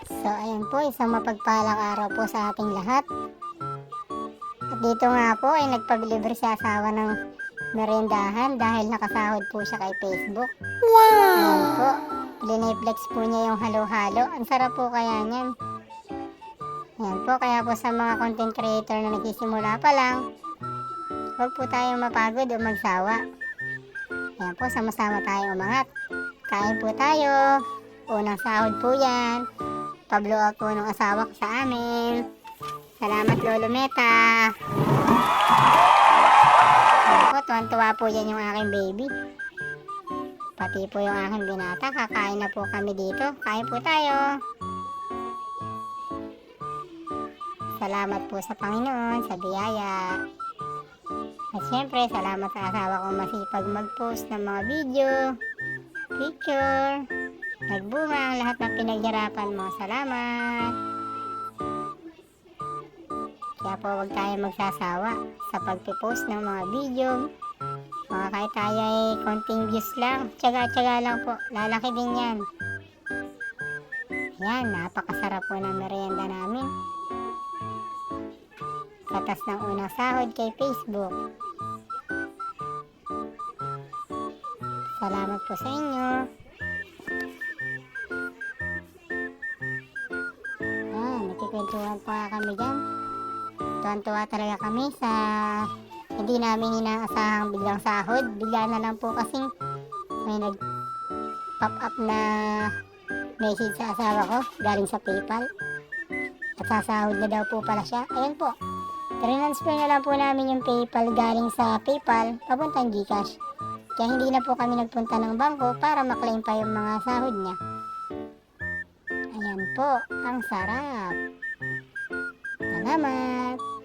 So ayan po, isang mapagpalang araw po sa ating lahat. At dito nga po ay nagpabilibre si asawa ng merendahan dahil nakasahod po siya kay Facebook. Ayan po, lineflex po niya yung halo-halo. Ang sarap po kaya niyan. Ayan po, kaya po sa mga content creator na nagsisimula pa lang, huwag po tayong mapagod o magsawa. Ayan po, sama-sama tayong umangat. Kain po tayo. Unang sahod po yan. Pablo out po ng asawa ko sa amin. Salamat Lolo Meta. Ayan po, tuwan-tuwa po yan yung aking baby. Pati po yung aking binata. Kakain na po kami dito. Kain po tayo. Salamat po sa Panginoon, sa biyaya. At syempre, salamat sa asawa kong masipag mag-post ng mga video, picture. Nagbunga ang lahat ng pinaghirapan mo. Salamat. Kaya po huwag tayo magsasawa sa pagpipost ng mga video. Mga kahit tayo ay konting views lang. Tsaga-tsaga lang po. Lalaki din yan. Ayan, napakasarap po ng merienda namin. Katas ng unang sahod kay Facebook. Salamat po sa inyo. Nakikwentuhan pa nga kami dyan. Tuwan-tuwa talaga kami sa hindi namin inaasahang biglang sahod. Bigla na lang po kasing may nag-pop up na message sa asawa ko galing sa PayPal. At sasahod na daw po pala siya. Ayan po. Transfer na lang po namin yung PayPal galing sa PayPal papuntang GCash. Kaya hindi na po kami nagpunta ng bangko para maklaim pa yung mga sahod niya. Ayan po, ang sarap. Salamat!